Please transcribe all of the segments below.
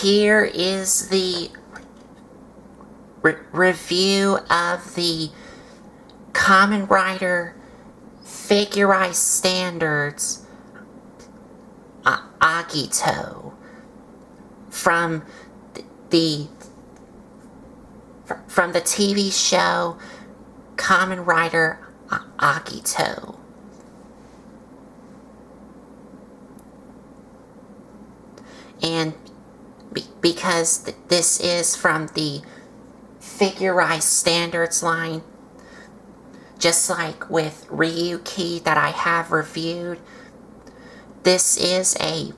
here is the review of the Kamen Rider Figurized Standards Agito from the TV show Kamen Rider Agito. And because this is from the Figurized Standards line, just like with Ryuki that I have reviewed, this is a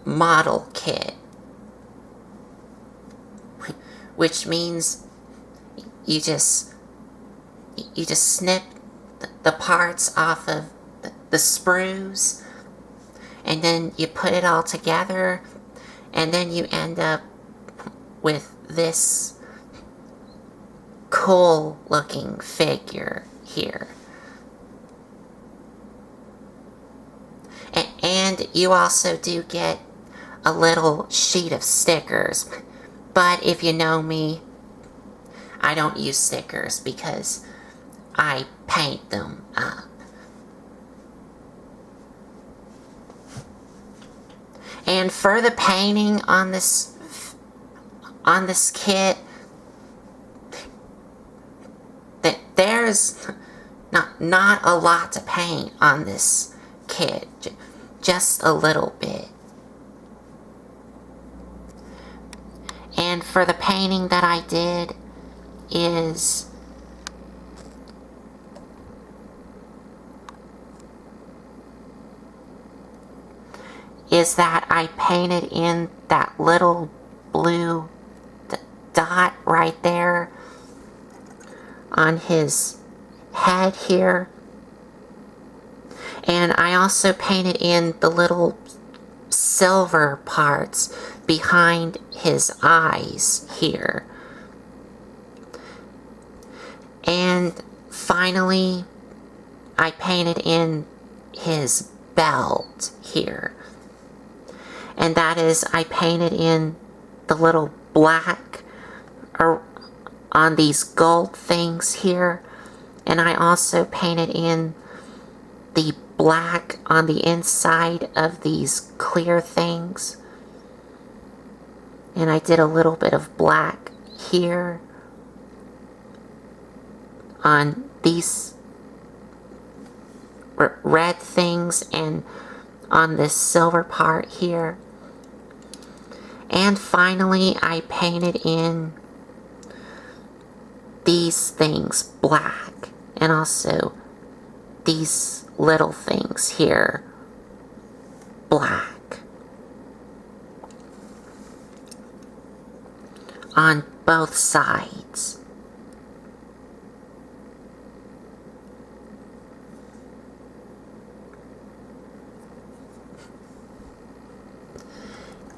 model kit, which means you just snip the parts off of the sprues, and then you put it all together, and then you end up with this cool looking figure here. And you also do get a little sheet of stickers, but if you know me, I don't use stickers because I paint them up. And for the painting on this kit, there's not a lot to paint on this kit, just a little bit. And for the painting that I did is that I painted in that little blue dot right there on his head here. And I also painted in the little silver parts behind his eyes here. And finally, I painted in his belt here. And that is, I painted in the little black on these gold things here. And I also painted in the black on the inside of these clear things. And I did a little bit of black here on these red things and on this silver part here. And finally, I painted in these things black, and also these little things here black on both sides.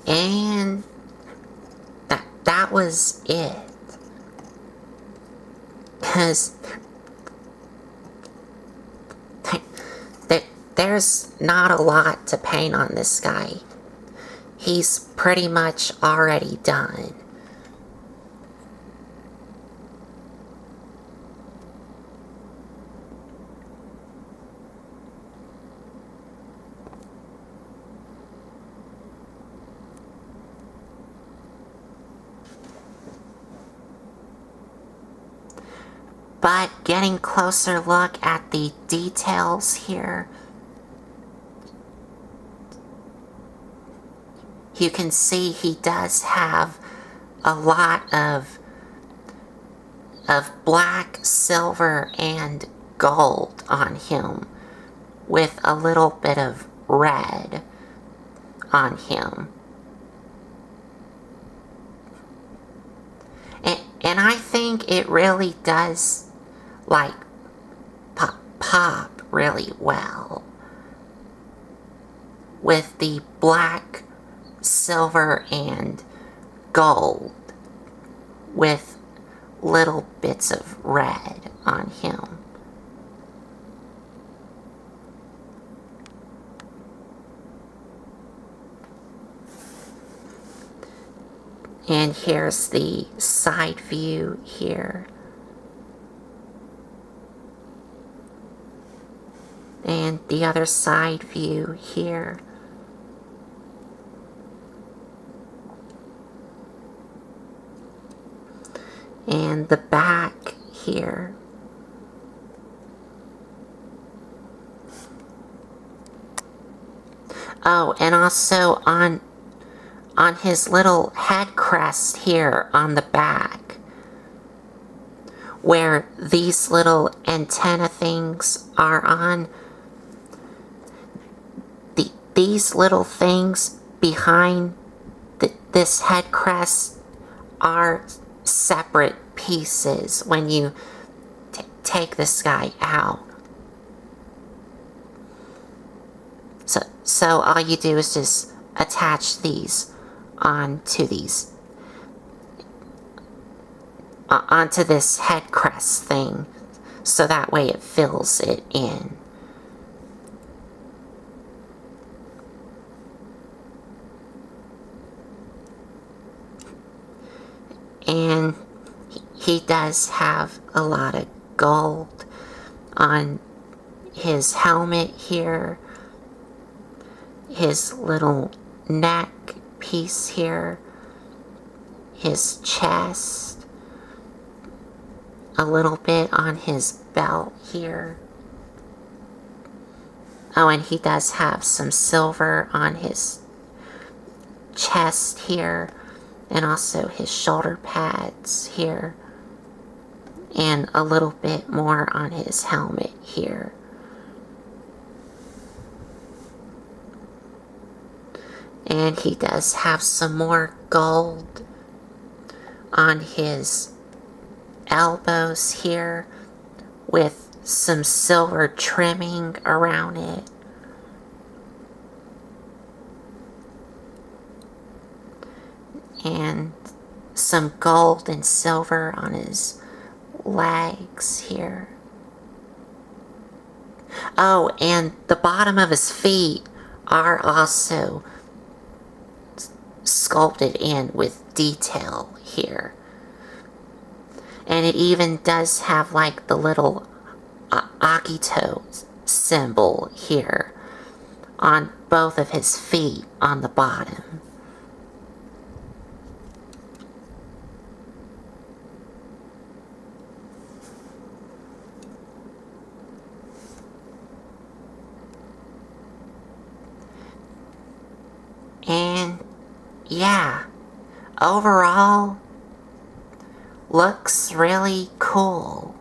And that was it. Because there's not a lot to paint on this guy. He's pretty much already done. But getting closer look at the details here, you can see he does have a lot of black, silver, and gold on him, with a little bit of red on him. And I think it really does like pop really well with the black, silver, and gold with little bits of red on him. And here's the side view here. And the other side view here. And the back here. Oh, and also on his little head crest here on the back, where these little antenna things are on, these little things behind this head crest are separate pieces when you take this guy out. So all you do is just attach these onto this head crest thing, so that way it fills it in. And he does have a lot of gold on his helmet here, his little neck piece here, his chest, a little bit on his belt here. Oh, and he does have some silver on his chest here, and also his shoulder pads here, and a little bit more on his helmet here. And he does have some more gold on his elbows here, with some silver trimming around it. And some gold and silver on his legs here. Oh, and the bottom of his feet are also sculpted in with detail here. And it even does have like the little Agito symbol here on both of his feet on the bottom. And yeah, overall, looks really cool.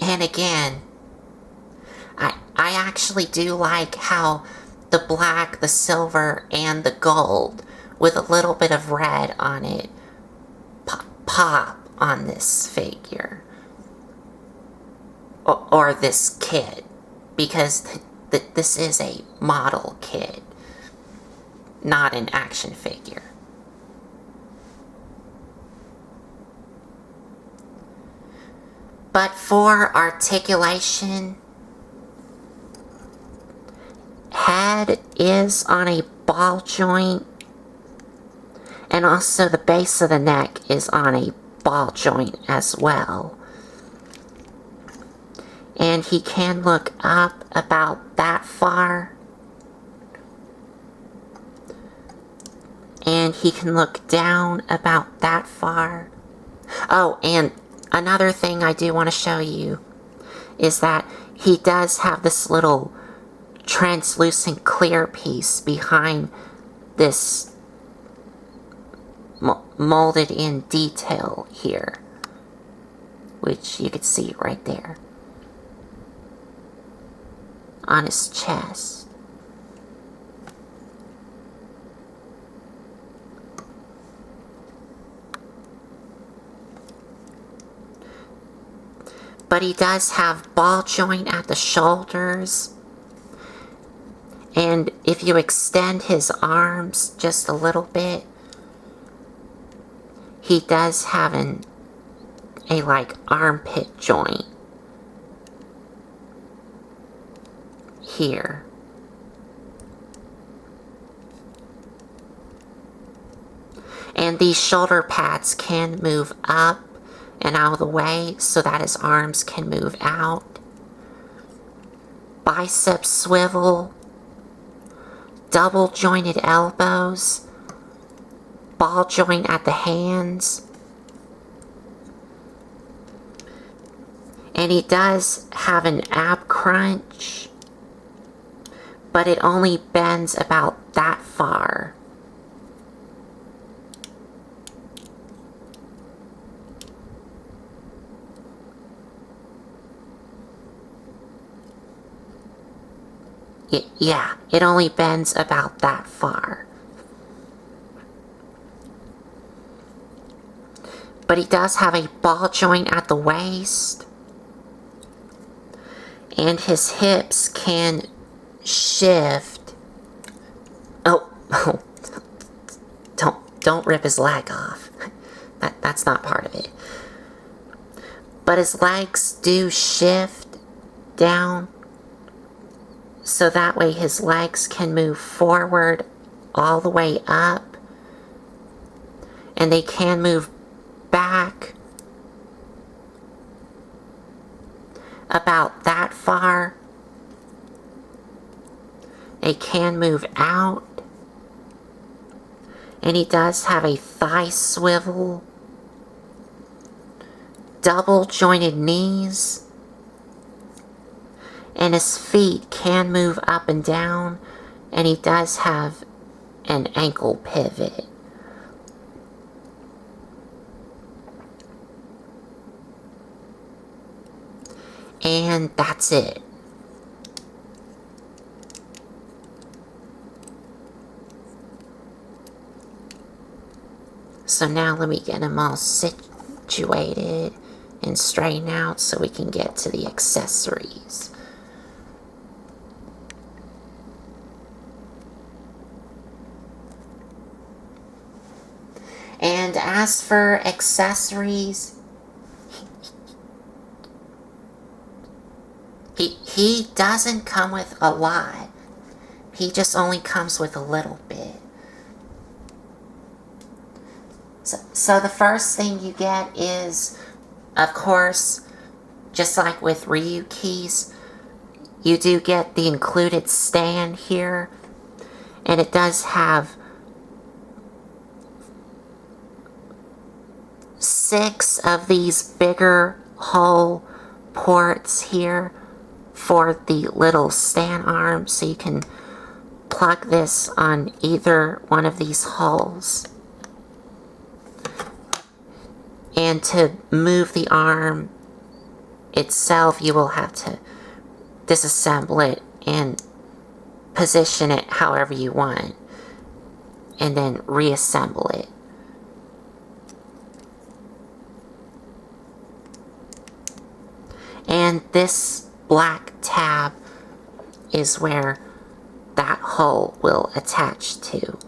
And again, I actually do like how the black, the silver, and the gold with a little bit of red on it pop on this figure. Or this kid, because this is a model kid, not an action figure. But for articulation, head is on a ball joint, and also the base of the neck is on a ball joint as well. And he can look up about that far. And he can look down about that far. Oh, and another thing I do want to show you is that he does have this little translucent clear piece behind this molded in detail here, which you can see right there on his chest. But he does have ball joint at the shoulders, and if you extend his arms just a little bit, he does have a like armpit joint here. And these shoulder pads can move up and out of the way so that his arms can move out. Bicep swivel, double jointed elbows, ball joint at the hands. And he does have an ab crunch, but it only bends about that far. Yeah, it only bends about that far. But he does have a ball joint at the waist. And his hips can shift. Oh, don't rip his leg off. That's not part of it. But his legs do shift down, so that way his legs can move forward all the way up, and they can move back about that far. They can move out, and he does have a thigh swivel, double jointed knees, and his feet can move up and down, and he does have an ankle pivot. And that's it. So now let me get him all situated and straighten out so we can get to the accessories. And as for accessories, he doesn't come with a lot. He just only comes with a little bit. So the first thing you get is, of course, just like with Ryuki's, you do get the included stand here. And it does have 6 of these bigger hole ports here for the little stand arm, so you can plug this on either one of these holes. And to move the arm itself, you will have to disassemble it and position it however you want, and then reassemble it. And this black tab is where that hole will attach to.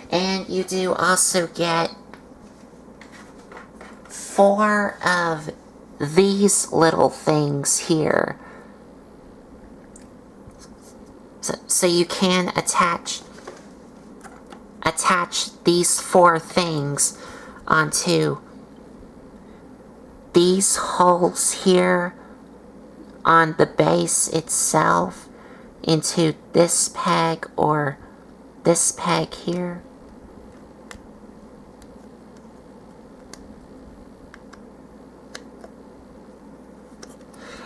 And you do also get 4 of these little things here. So you can attach these 4 things onto these holes here on the base itself, into this peg or this peg here.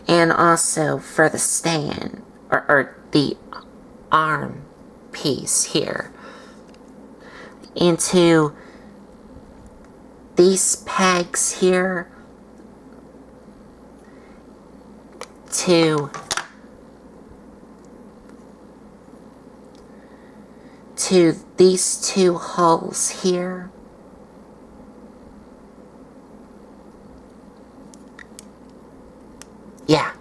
And also for the stand, or the arm piece here, into these pegs here, to these 2 holes here. Yeah.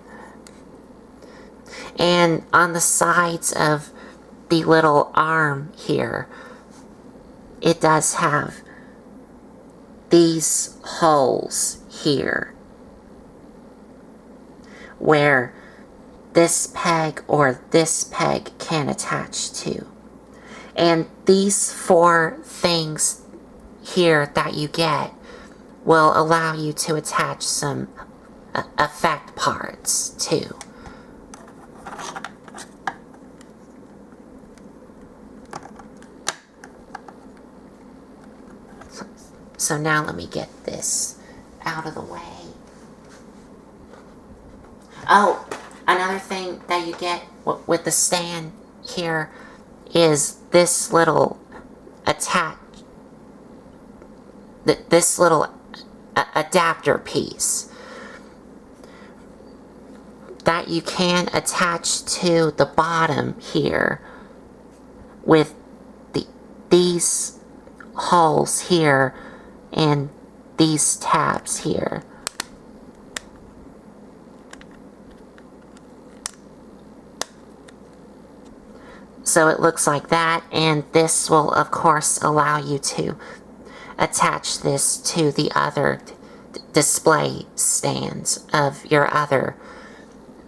And on the sides of the little arm here, it does have these holes here where this peg or this peg can attach to. And these 4 things here that you get will allow you to attach some effect parts too. So now let me get this out of the way. Oh, another thing that you get with the stand here is this little this little adapter piece that you can attach to the bottom here with these holes here and these tabs here. So it looks like that, and this will of course allow you to attach this to the other display stands of your other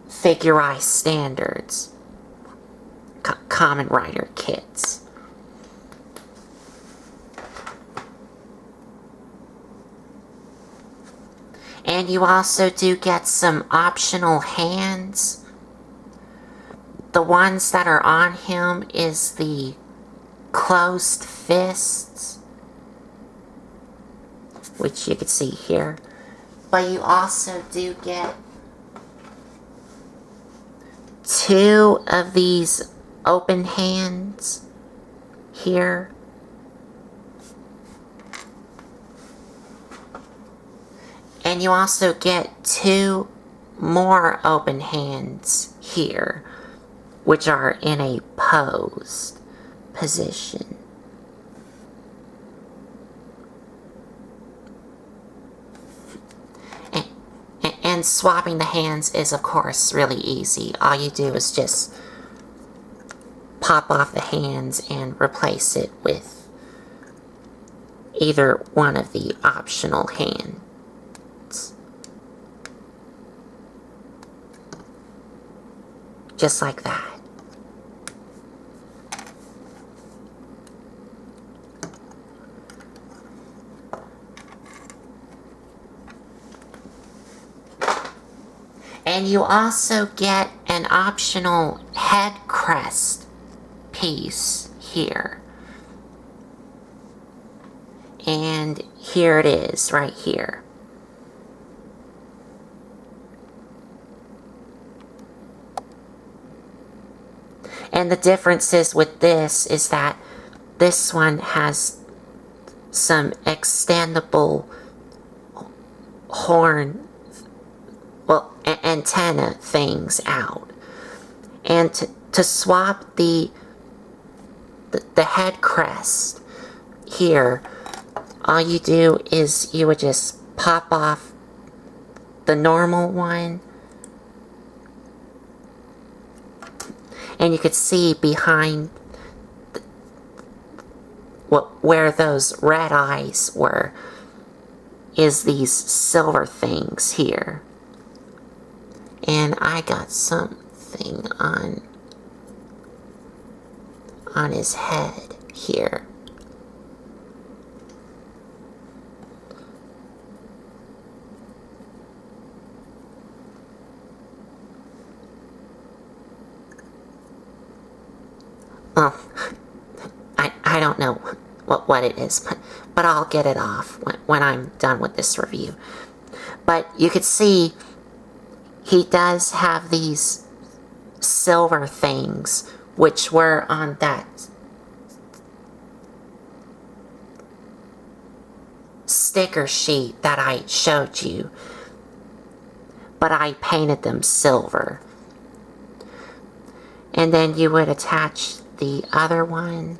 figurized standards, Kamen Rider kits. And you also do get some optional hands. The ones that are on him is the closed fists, which you can see here. But you also do get 2 of these open hands here. And you also get 2 more open hands here, which are in a posed position. And swapping the hands is of course really easy. All you do is just pop off the hands and replace it with either one of the optional hands. Just like that. And you also get an optional head crest piece here. And here it is, right here. And the differences with this is that this one has some extendable horn, well, antenna things out. And to swap the head crest here, all you do is you would just pop off the normal one. And you could see behind where those red eyes were is these silver things here. And I got something on his head here. Well, I don't know what it is, but I'll get it off when I'm done with this review. But you could see he does have these silver things, which were on that sticker sheet that I showed you. But I painted them silver. And then you would attach the other one.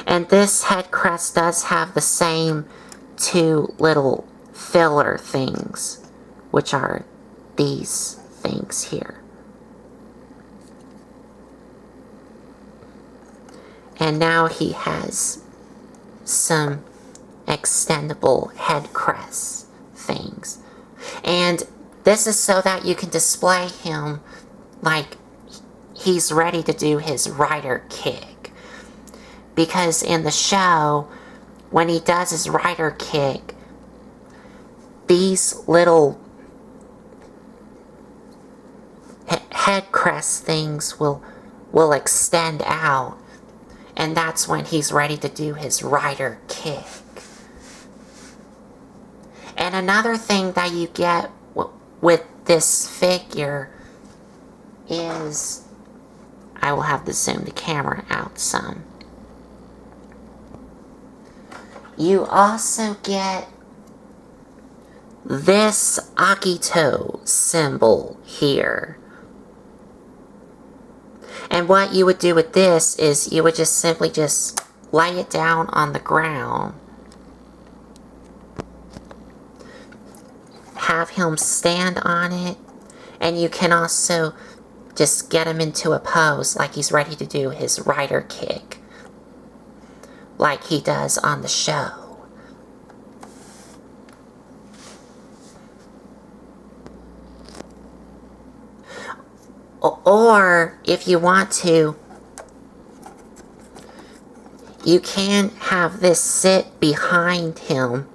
And this head crest does have the same 2 little filler things, which are these things here. And now he has some extendable head crest things. And this is so that you can display him like he's ready to do his rider kick. Because in the show, when he does his rider kick, these little head crest things will extend out, and that's when he's ready to do his rider kick. And another thing that you get with this figure is, I will have to zoom the camera out some. You also get this Agito symbol here. And what you would do with this is you would just simply just lay it down on the ground. Have him stand on it. And you can also just get him into a pose like he's ready to do his rider kick, like he does on the show. Or, if you want to, you can have this sit behind him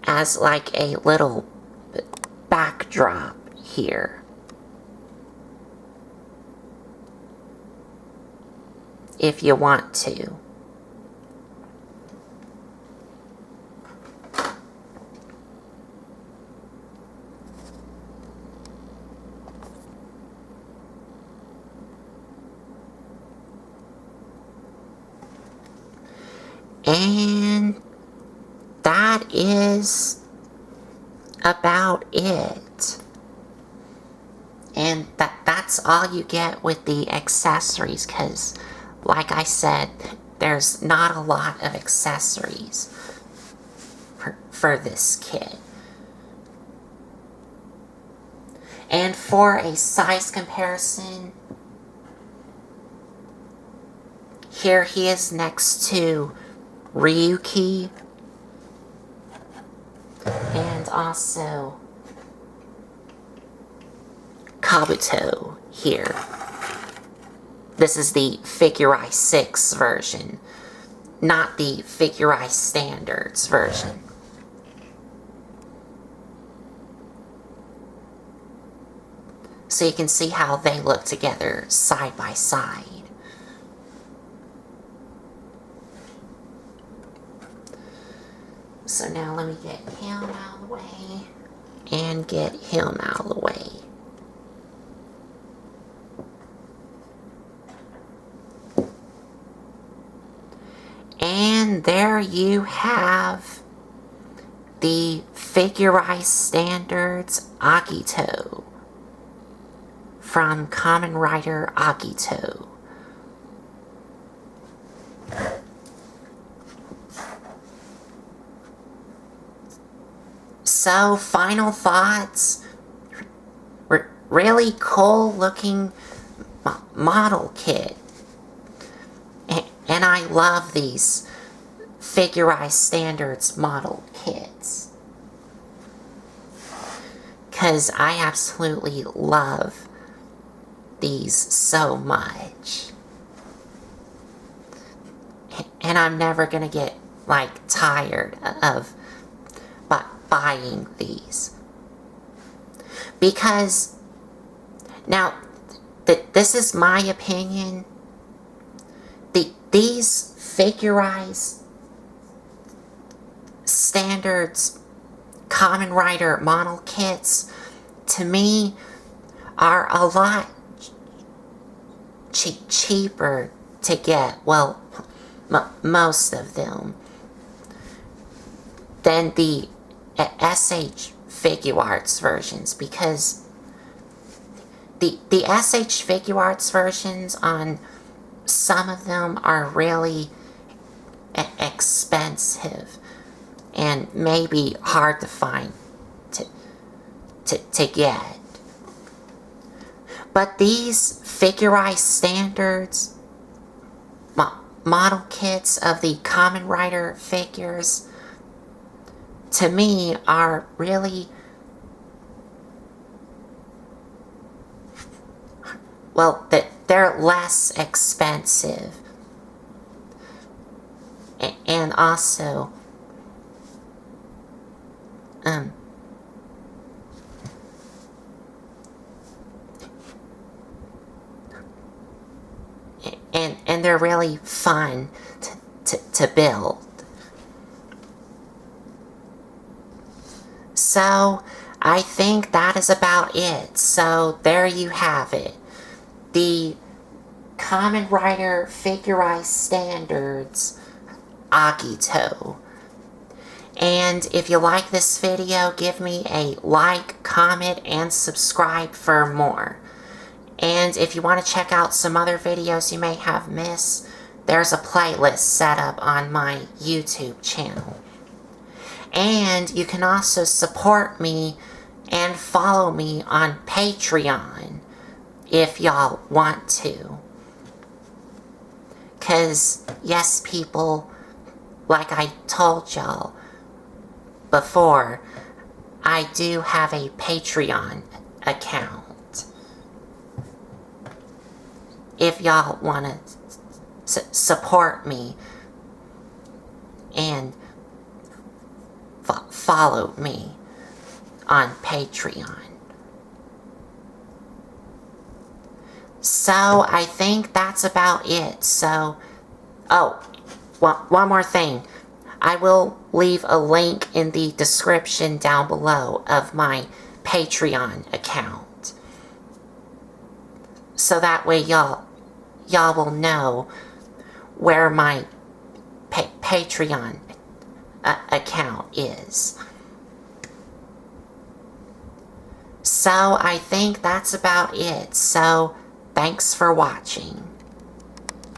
as like a little backdrop here. If you want to. And that is about it. And that's all you get with the accessories, because like I said, there's not a lot of accessories for this kit. And for a size comparison, here he is next to Ryuki, and also Kabuto here. This is the Figure Eye 6 version, not the Figure Eye Standards version. So you can see how they look together side by side. So now let me get him out of the way and get him out of the way. And there you have the Figure Eye Standards Agito from Kamen Rider Agito. So, final thoughts. Really cool looking model kit. And I love these Figure Eye Standards model kits, because I absolutely love these so much. And I'm never gonna get, like, tired of buying these. Because, now, this is my opinion, these Figure Eye Standards Kamen Rider model kits, to me, are a lot cheaper to get, well, most of them, than the SH Figure Arts versions, because the SH Figure Arts versions on some of them are really expensive and maybe hard to find to get. But these Figure Eye Standards model kits of the Kamen Rider figures, to me, are really well, they're less expensive. And also, um, and they're really fun to build. So, I think that is about it. So, there you have it. The Kamen Rider Figurized Standards Agito. And if you like this video, give me a like, comment, and subscribe for more. And if you want to check out some other videos you may have missed, there's a playlist set up on my YouTube channel. And you can also support me and follow me on Patreon if y'all want to. 'Cause, yes, people, like I told y'all before, I do have a Patreon account. If y'all want to support me and follow me on Patreon. So, I think that's about it. So, oh, one more thing. I will leave a link in the description down below of my Patreon account. So that way y'all will know where my Patreon account is. So I think that's about it. So thanks for watching.